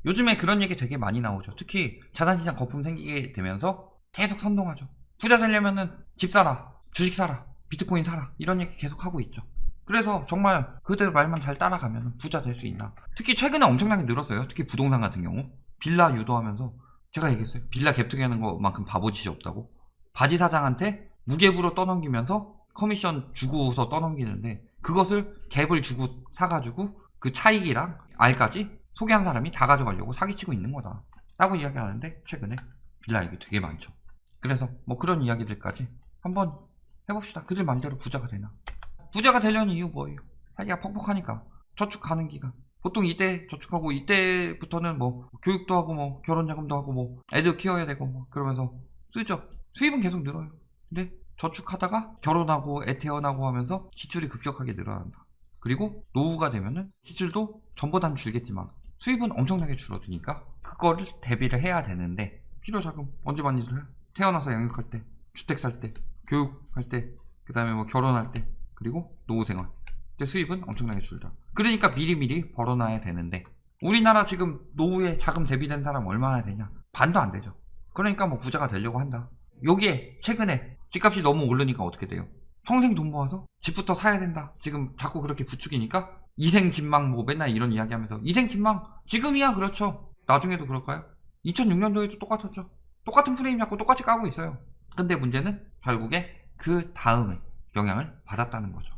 요즘에 그런 얘기 되게 많이 나오죠. 특히 자산시장 거품 생기게 되면서 계속 선동하죠. 부자 되려면은 집 사라, 주식 사라, 비트코인 사라, 이런 얘기 계속 하고 있죠. 그래서 정말 그들 말만 잘 따라가면 부자 될 수 있나. 특히 최근에 엄청나게 늘었어요. 특히 부동산 같은 경우 빌라 유도하면서 제가 얘기했어요. 빌라 갭투기 하는 것만큼 바보짓이 없다고. 바지 사장한테 무갭으로 떠넘기면서 커미션 주고서 떠넘기는데, 그것을 갭을 주고 사가지고 그 차익이랑 알까지 소개한 사람이 다 가져가려고 사기치고 있는 거다 라고 이야기하는데, 최근에 빌라 얘기 되게 많죠. 그래서 뭐 그런 이야기들까지 한번 해봅시다. 그들 말대로 부자가 되나. 부자가 되려는 이유 뭐예요? 자기가 퍽퍽하니까 저축하는 기간. 보통 이때 저축하고 이때부터는 뭐 교육도 하고 뭐 결혼자금도 하고 뭐 애들 키워야 되고 뭐 그러면서 쓰죠. 수입은 계속 늘어요. 근데 저축하다가 결혼하고 애 태어나고 하면서 지출이 급격하게 늘어난다. 그리고 노후가 되면은 지출도 전보다는 줄겠지만 수입은 엄청나게 줄어드니까 그거를 대비를 해야 되는데, 필요자금 언제 많이 들어요? 태어나서 양육할 때, 주택 살 때, 교육할 때, 그 다음에 뭐 결혼할 때, 그리고 노후생활 때 수입은 엄청나게 줄다. 그러니까 미리미리 벌어놔야 되는데, 우리나라 지금 노후에 자금 대비된 사람 얼마나 되냐? 반도 안 되죠. 그러니까 뭐 부자가 되려고 한다. 여기에 최근에 집값이 너무 오르니까 어떻게 돼요? 평생 돈 모아서 집부터 사야 된다. 지금 자꾸 그렇게 부추기니까 이생진망 뭐 맨날 이런 이야기 하면서, 이생진망 지금이야 그렇죠. 나중에도 그럴까요? 2006년도에도 똑같았죠. 똑같은 프레임 잡고 똑같이 까고 있어요. 근데 문제는 결국에 그 다음에 영향을 받았다는 거죠.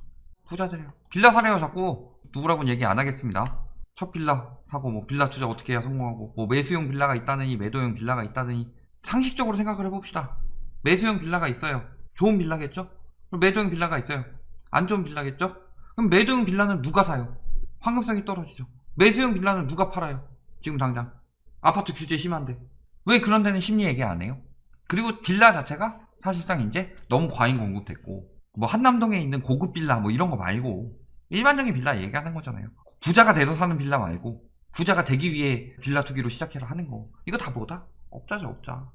부자들이요. 빌라 사래요. 자꾸 누구라고는 얘기 안 하겠습니다. 첫 빌라 사고 뭐 빌라 투자 어떻게 해야 성공하고, 뭐 매수용 빌라가 있다느니 매도용 빌라가 있다느니. 상식적으로 생각을 해봅시다. 매수용 빌라가 있어요. 좋은 빌라겠죠? 그럼 매도용 빌라가 있어요. 안 좋은 빌라겠죠? 그럼 매도용 빌라는 누가 사요? 황금성이 떨어지죠. 매수용 빌라는 누가 팔아요? 지금 당장 아파트 규제 심한데 왜 그런 데는 심리 얘기 안 해요? 그리고 빌라 자체가 사실상 이제 너무 과잉 공급됐고, 뭐 한남동에 있는 고급 빌라 뭐 이런 거 말고 일반적인 빌라 얘기하는 거잖아요. 부자가 돼서 사는 빌라 말고 부자가 되기 위해 빌라 투기로 시작해라 하는 거, 이거 다 뭐다? 업자죠, 업자.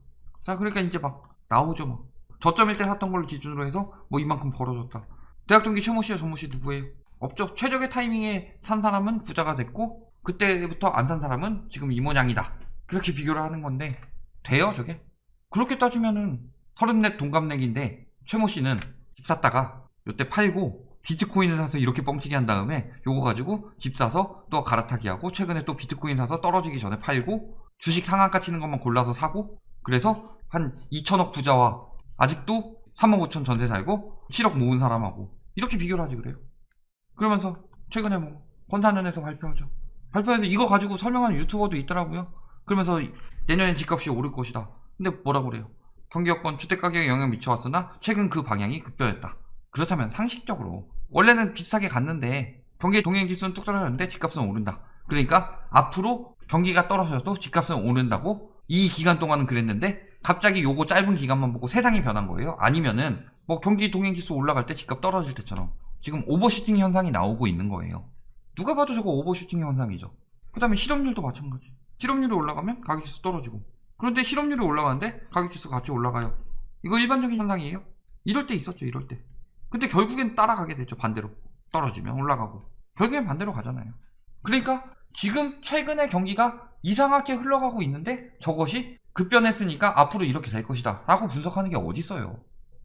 자, 그러니까 이제 막 나오죠. 막 저점일 때 샀던 걸로 기준으로 해서 뭐 이만큼 벌어졌다. 대학 동기 최모 씨야 전모 씨 누구예요? 없죠. 최적의 타이밍에 산 사람은 부자가 됐고, 그때부터 안 산 사람은 지금 이 모양이다. 그렇게 비교를 하는 건데 돼요 저게? 그렇게 따지면은 34 동갑내기인데 최모 씨는 집 샀다가 요때 팔고 비트코인을 사서 이렇게 뻥튀기 한 다음에 요거 가지고 집 사서 또 갈아타기 하고, 최근에 또 비트코인 사서 떨어지기 전에 팔고, 주식 상한가 치는 것만 골라서 사고, 그래서 한 2천억 부자와 아직도 3억 5천 전세 살고 7억 모은 사람하고 이렇게 비교를 하지 그래요. 그러면서 최근에 뭐 권사년에서 발표하죠. 발표해서 이거 가지고 설명하는 유튜버도 있더라고요. 그러면서 내년엔 집값이 오를 것이다. 근데 뭐라고 그래요? 경기 여건 주택가격에 영향 미쳐왔으나 최근 그 방향이 급변했다. 그렇다면 상식적으로 원래는 비슷하게 갔는데 경기 동행지수는 뚝 떨어졌는데 집값은 오른다. 그러니까 앞으로 경기가 떨어져도 집값은 오른다고 이 기간 동안은 그랬는데 갑자기 요거 짧은 기간만 보고 세상이 변한 거예요? 아니면은 뭐 경기 동행지수 올라갈 때 집값 떨어질 때처럼 지금 오버슈팅 현상이 나오고 있는 거예요. 누가 봐도 저거 오버슈팅 현상이죠. 그 다음에 실업률도 마찬가지. 실업률이 올라가면 가격지수 떨어지고, 그런데 실업률이 올라가는데 가격지수 같이 올라가요. 이거 일반적인 현상이에요. 이럴 때 있었죠, 이럴 때. 근데 결국엔 따라가게 되죠. 반대로 떨어지면 올라가고 결국엔 반대로 가잖아요. 그러니까 지금 최근에 경기가 이상하게 흘러가고 있는데 저것이 급변했으니까 앞으로 이렇게 될 것이다 라고 분석하는 게 어딨어요.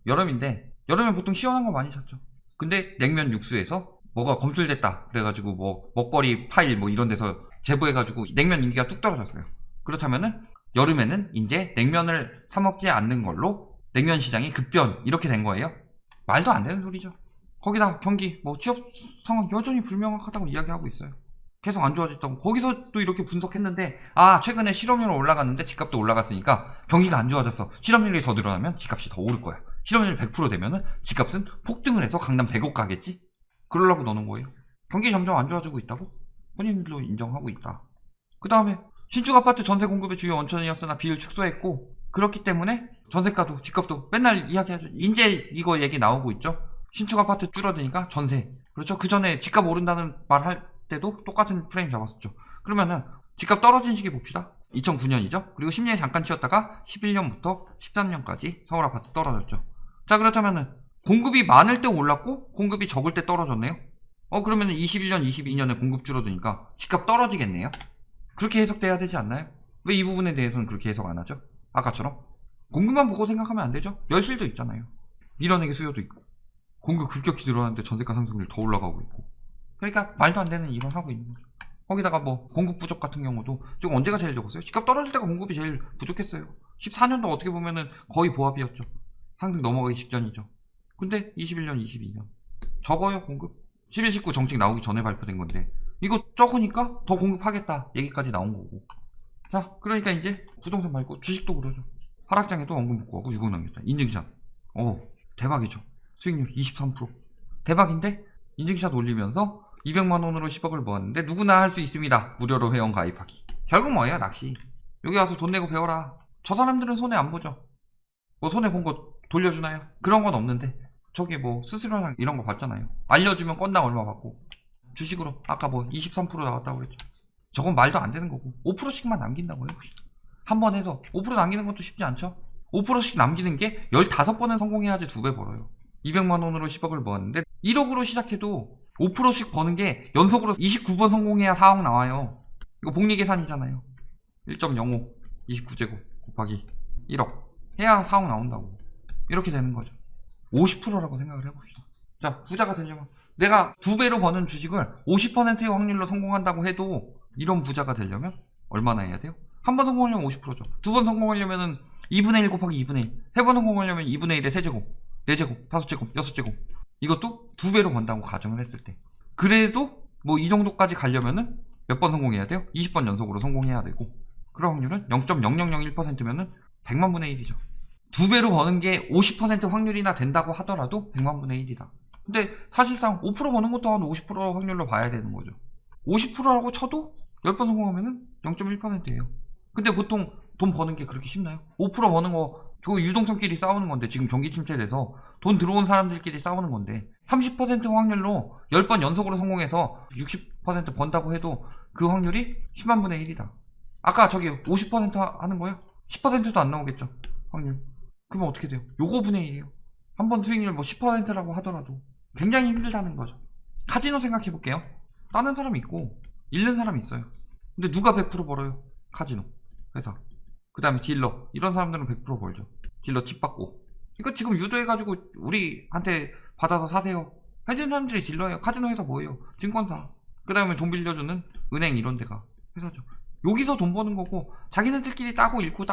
여름인데 여름에 보통 시원한 거 많이 샀죠. 근데 냉면 육수에서 뭐가 검출됐다 그래가지고 뭐 먹거리 파일 뭐 이런 데서 제보해가지고 냉면 인기가 뚝 떨어졌어요. 그렇다면은 여름에는 이제 냉면을 사 먹지 않는 걸로 냉면 시장이 급변 이렇게 된 거예요. 말도 안 되는 소리죠. 거기다 경기 뭐 취업 상황 여전히 불명확하다고 이야기하고 있어요. 계속 안 좋아졌다고. 거기서 또 이렇게 분석했는데, 아 최근에 실업률은 올라갔는데 집값도 올라갔으니까 경기가 안 좋아졌어. 실업률이 더 늘어나면 집값이 더 오를 거야. 실업률 100% 되면은 집값은 폭등을 해서 강남 100억 가겠지? 그러려고 넣는 거예요. 경기 점점 안 좋아지고 있다고 본인들도 인정하고 있다. 그 다음에 신축 아파트 전세 공급의 주요 원천이었으나 비를 축소했고, 그렇기 때문에 전세가도 집값도 맨날 이야기하죠. 이제 이거 얘기 나오고 있죠. 신축 아파트 줄어드니까 전세. 그렇죠. 그 전에 집값 오른다는 말 할 때도 똑같은 프레임 잡았었죠. 그러면은 집값 떨어진 시기 봅시다. 2009년이죠. 그리고 10년에 잠깐 치웠다가 11년부터 13년까지 서울 아파트 떨어졌죠. 자, 그렇다면은 공급이 많을 때 올랐고 공급이 적을 때 떨어졌네요. 그러면 21년, 22년에 공급 줄어드니까 집값 떨어지겠네요? 그렇게 해석돼야 되지 않나요? 왜 이 부분에 대해서는 그렇게 해석 안 하죠? 아까처럼? 공급만 보고 생각하면 안 되죠? 열실도 있잖아요. 밀어내기 수요도 있고. 공급 급격히 늘어나는데 전세가 상승률 더 올라가고 있고. 그러니까 말도 안 되는 일을 하고 있는 거죠. 거기다가 뭐 공급 부족 같은 경우도 지금 언제가 제일 적었어요? 집값 떨어질 때가 공급이 제일 부족했어요. 14년도 어떻게 보면은 거의 보합이었죠. 상승 넘어가기 직전이죠. 근데 21년, 22년 적어요 공급. 11, 19 정책 나오기 전에 발표된 건데 이거 적으니까 더 공급하겠다 얘기까지 나온 거고. 자, 그러니까 이제 부동산 말고 주식도 그러죠. 하락장에도 원금 복구하고 유공 남겼다. 인증샷. 대박이죠. 수익률 23%. 대박인데 인증샷 올리면서 200만 원으로 10억을 모았는데 누구나 할 수 있습니다. 무료로 회원 가입하기. 결국 뭐예요? 낚시. 여기 와서 돈 내고 배워라. 저 사람들은 손해 안 보죠. 뭐 손해 본 거 돌려주나요? 그런 건 없는데 저기 뭐 수수료랑 이런 거 받잖아요. 알려주면 건당 얼마 받고. 주식으로 아까 뭐 23% 나왔다고 그랬죠. 저건 말도 안 되는 거고 5%씩만 남긴다고요. 한 번 해서 5% 남기는 것도 쉽지 않죠. 5%씩 남기는 게 15번은 성공해야지 2배 벌어요. 200만 원으로 10억을 모았는데 1억으로 시작해도 5%씩 버는 게 연속으로 29번 성공해야 4억 나와요. 이거 복리 계산이잖아요. 1.05 29제곱 곱하기 1억 해야 4억 나온다고. 이렇게 되는 거죠. 50%라고 생각을 해봅시다. 자, 부자가 되려면 내가 2배로 버는 주식을 50%의 확률로 성공한다고 해도 이런 부자가 되려면 얼마나 해야 돼요? 한 번 성공하려면 50%죠. 2번 성공하려면 2분의 1 곱하기 2분의 1. 3번 성공하려면 2분의 1의 3제곱, 4제곱, 5제곱, 6제곱. 이것도 2배로 번다고 가정을 했을 때. 그래도 뭐 이 정도까지 가려면은 몇 번 성공해야 돼요? 20번 연속으로 성공해야 되고. 그런 확률은 0.0001%면은 100만 분의 1이죠. 2배로 버는 게 50% 확률이나 된다고 하더라도 100만 분의 1이다. 근데 사실상 5% 버는 것도 한 50% 확률로 봐야 되는 거죠. 50%라고 쳐도 10번 성공하면은 0.1%예요. 근데 보통 돈 버는 게 그렇게 쉽나요? 5% 버는 거 그거 유동성끼리 싸우는 건데 지금 경기 침체돼서 돈 들어온 사람들끼리 싸우는 건데 30% 확률로 10번 연속으로 성공해서 60% 번다고 해도 그 확률이 10만 분의 1이다. 아까 저기 50% 하는 거요? 10%도 안 나오겠죠 확률. 그러면 어떻게 돼요? 요거 분의 1이에요. 한 번 수익률 뭐 10%라고 하더라도 굉장히 힘들다는 거죠. 카지노 생각해 볼게요. 따는 사람이 있고 잃는 사람이 있어요. 근데 누가 100% 벌어요? 카지노 회사. 그 다음에 딜러 이런 사람들은 100% 벌죠. 딜러 팁 받고. 이거 지금 유도해가지고 우리한테 받아서 사세요. 해주는 사람들이 딜러예요. 카지노 회사 뭐예요? 증권사. 그 다음에 돈 빌려주는 은행 이런 데가 회사죠. 여기서 돈 버는 거고 자기네들끼리 따고 잃고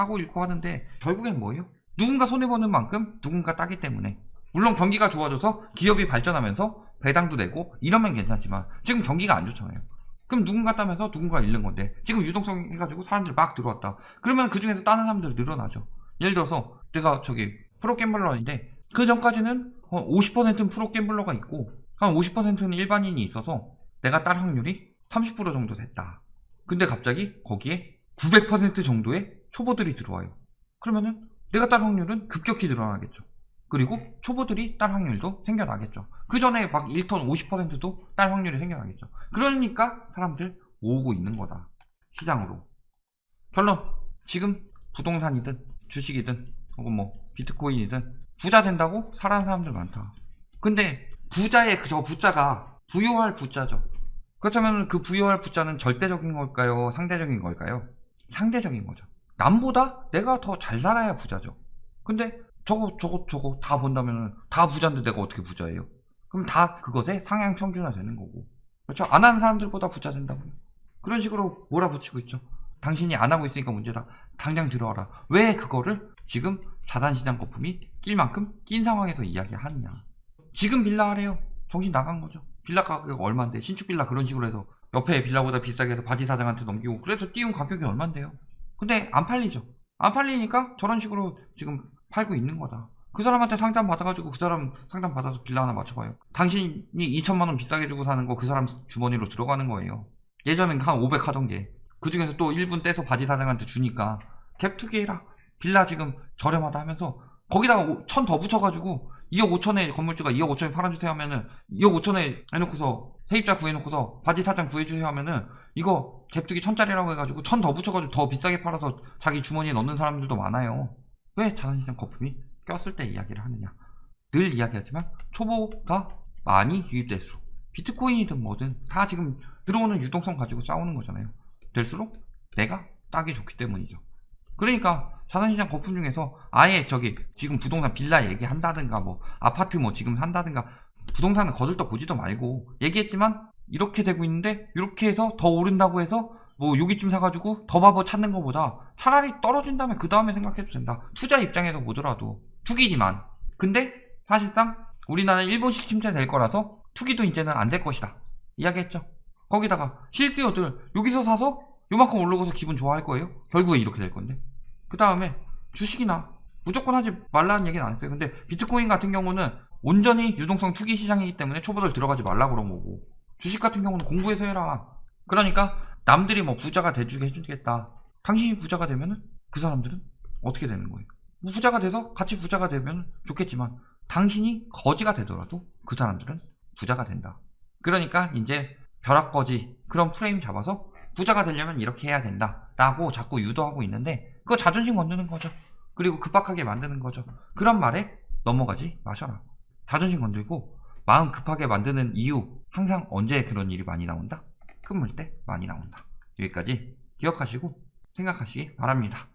하는데 결국엔 뭐예요? 누군가 손해보는 만큼 누군가 따기 때문에. 물론 경기가 좋아져서 기업이 발전하면서 배당도 내고 이러면 괜찮지만 지금 경기가 안 좋잖아요. 그럼 누군가 따면서 누군가 잃는 건데 지금 유동성 해가지고 사람들이 막 들어왔다. 그러면 그 중에서 따는 사람들이 늘어나죠. 예를 들어서 내가 저기 프로갬블러인데 그 전까지는 50%는 프로갬블러가 있고 한 50%는 일반인이 있어서 내가 딸 확률이 30% 정도 됐다. 근데 갑자기 거기에 900% 정도의 초보들이 들어와요. 그러면은 내가 딸 확률은 급격히 늘어나겠죠. 그리고 초보들이 딸 확률도 생겨나겠죠. 그 전에 막 1톤 50%도 딸 확률이 생겨나겠죠. 그러니까 사람들 모으고 있는 거다. 시장으로. 결론. 지금 부동산이든 주식이든 혹은 뭐 비트코인이든 부자 된다고 살아는 사람들 많다. 근데 부자의 저 부자가 부유할 부자죠. 그렇다면 그 부유할 부자는 절대적인 걸까요? 상대적인 걸까요? 상대적인 거죠. 남보다 내가 더 잘 살아야 부자죠. 근데 저거 다 본다면 다 부자인데 내가 어떻게 부자예요? 그럼 다 그것에 상향 평준화 되는 거고. 그렇죠? 안 하는 사람들보다 부자 된다고요. 그런 식으로 몰아붙이고 있죠. 당신이 안 하고 있으니까 문제다. 당장 들어와라. 왜 그거를 지금 자산시장 거품이 낄 만큼 낀 상황에서 이야기하느냐. 지금 빌라 하래요. 정신 나간 거죠. 빌라 가격이 얼만데 신축 빌라 그런 식으로 해서 옆에 빌라보다 비싸게 해서 바지 사장한테 넘기고 그래서 띄운 가격이 얼만데요. 근데 안 팔리죠. 안 팔리니까 저런 식으로 지금 팔고 있는 거다. 그 사람한테 상담 받아가지고 그 사람 상담 받아서 빌라 하나 맞춰봐요. 당신이 2천만원 비싸게 주고 사는 거 그 사람 주머니로 들어가는 거예요. 예전엔 한 500 하던 게 그 중에서 또 1분 떼서 바지 사장한테 주니까 갭투기 해라. 빌라 지금 저렴하다 하면서 거기다가 1000 더 붙여가지고 2억 5천에 건물주가 2억 5천에 팔아주세요 하면은 2억 5천에 해놓고서 세입자 구해놓고서 바지 사장 구해주세요 하면은 이거 갭투기 1000짜리라고 해가지고 1000 더 붙여가지고 더 비싸게 팔아서 자기 주머니에 넣는 사람들도 많아요. 왜 자산시장 거품이 꼈을 때 이야기를 하느냐. 늘 이야기하지만 초보가 많이 유입될수록 비트코인이든 뭐든 다 지금 들어오는 유동성 가지고 싸우는 거잖아요. 될수록 내가 따기 좋기 때문이죠. 그러니까 자산시장 거품 중에서 아예 저기 지금 부동산 빌라 얘기한다든가 뭐 아파트 뭐 지금 산다든가 부동산은 거들떠 보지도 말고 얘기했지만 이렇게 되고 있는데 이렇게 해서 더 오른다고 해서 뭐 여기쯤 사가지고 더 바보 찾는 것보다 차라리 떨어진 다음에 그 다음에 생각해도 된다. 투자 입장에서 보더라도 투기지만 근데 사실상 우리나라는 일본식 침체 될 거라서 투기도 이제는 안 될 것이다 이야기했죠. 거기다가 실수요들 여기서 사서 요만큼 올라가서 기분 좋아할 거예요. 결국에 이렇게 될 건데 그 다음에 주식이나 무조건 하지 말라는 얘기는 안 했어요. 근데 비트코인 같은 경우는 온전히 유동성 투기 시장이기 때문에 초보들 들어가지 말라고 그런 거고 주식 같은 경우는 공부해서 해라. 그러니까 남들이 뭐 부자가 돼주게 해주겠다. 당신이 부자가 되면은 그 사람들은 어떻게 되는 거예요? 뭐 부자가 돼서 같이 부자가 되면 좋겠지만 당신이 거지가 되더라도 그 사람들은 부자가 된다. 그러니까 이제 벼락거지 그런 프레임 잡아서 부자가 되려면 이렇게 해야 된다 라고 자꾸 유도하고 있는데 그거 자존심 건드는 거죠. 그리고 급박하게 만드는 거죠. 그런 말에 넘어가지 마셔라. 자존심 건들고 마음 급하게 만드는 이유 항상 언제 그런 일이 많이 나온다? 끝물 때 많이 나온다. 여기까지 기억하시고 생각하시기 바랍니다.